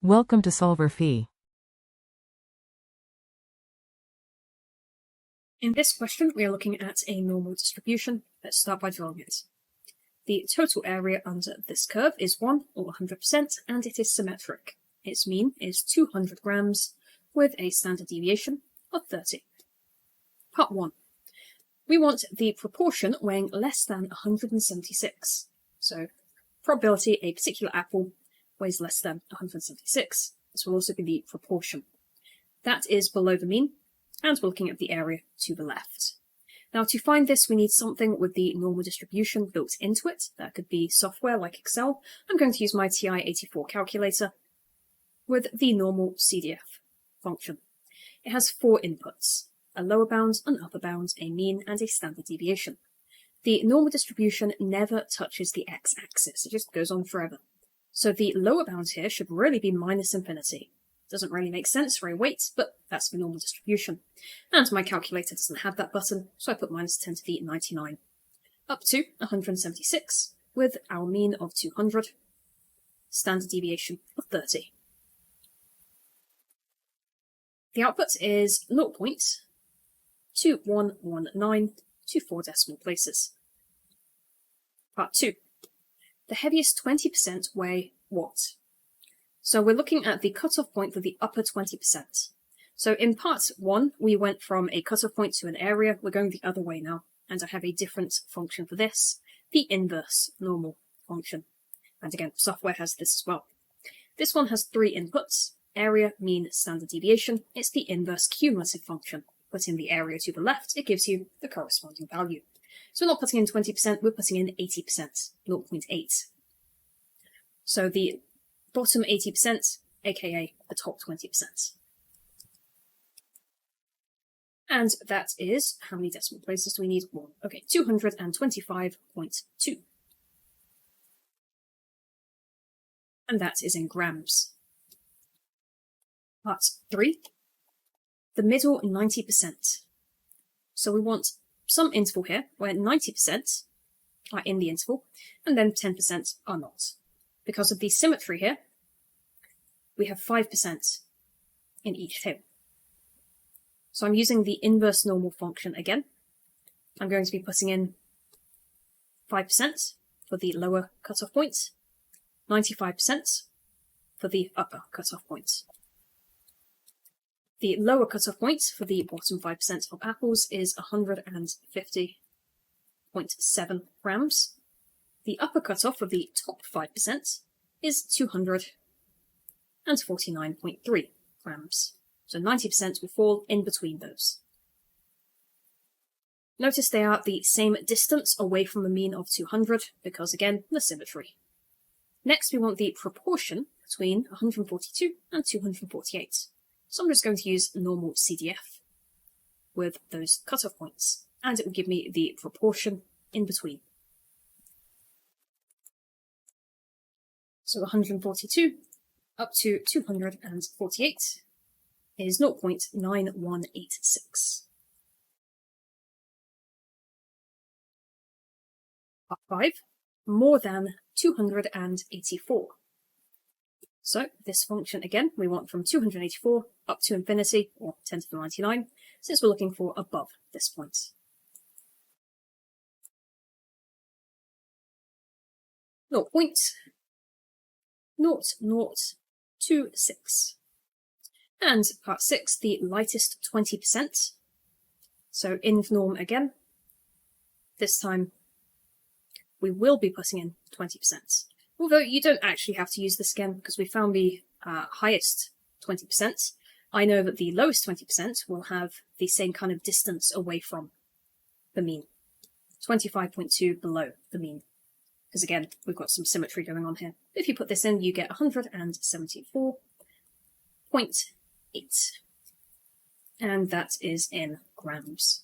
Welcome to solverfy. In this question, we are looking at a normal distribution. Let's start by drawing it. The total area under this curve is 1 or 100%, and it is symmetric. Its mean is 200 grams with a standard deviation of 30. Part 1. We want the proportion weighing less than 176. So, probability a particular apple weighs less than 176. This will also be the proportion. That is below the mean, and we're looking at the area to the left. Now, to find this, we need something with the normal distribution built into it. That could be software like Excel. I'm going to use my TI-84 calculator with the normal CDF function. It has 4 inputs: a lower bound, an upper bound, a mean, and a standard deviation. The normal distribution never touches the x-axis. It just goes on forever. So the lower bound here should really be minus infinity. Doesn't really make sense for a weight, but that's the normal distribution. And my calculator doesn't have that button, so I put minus 10 to the 99. Up to 176, with our mean of 200, standard deviation of 30. The output is 0.2119 to 4 decimal places. Part 2. The heaviest 20% weigh what? So we're looking at the cutoff point for the upper 20%. So in part 1, we went from a cutoff point to an area. We're going the other way now, and I have a different function for this, the inverse normal function. And again, software has this as well. This one has 3 inputs: area, mean, standard deviation. It's the inverse cumulative function. Put in the area to the left, it gives you the corresponding value. So we're not putting in 20%, we're putting in 80%, 0.8. So the bottom 80%, aka the top 20%. And that is, how many decimal places do we need? 1. Okay, 225.2. And that is in grams. Part 3. The middle 90%. So we want some interval here where 90% are in the interval, and then 10% are not. Because of the symmetry here, we have 5% in each tail. So I'm using the inverse normal function again. I'm going to be putting in 5% for the lower cutoff point, 95% for the upper cutoff point. The lower cutoff point for the bottom 5% of apples is 150.7 grams. The upper cutoff of the top 5% is 249.3 grams. So 90% will fall in between those. Notice they are the same distance away from a mean of 200, because again, the symmetry. Next, we want the proportion between 142 and 248. So I'm just going to use normal CDF with those cutoff points, and it will give me the proportion in between. So 142 up to 248 is 0.9186. Part 5, more than 284. So this function again, we want from 284 up to infinity, or 10 to the 99, since we're looking for above this point. Naught point 0026. And part 6, the lightest 20%. So inv norm again. This time we will be putting in 20%. Although you don't actually have to use this again, because we found the highest 20%. I know that the lowest 20% will have the same kind of distance away from the mean. 25.2 below the mean. Because again, we've got some symmetry going on here. If you put this in, you get 174.8. And that is in grams.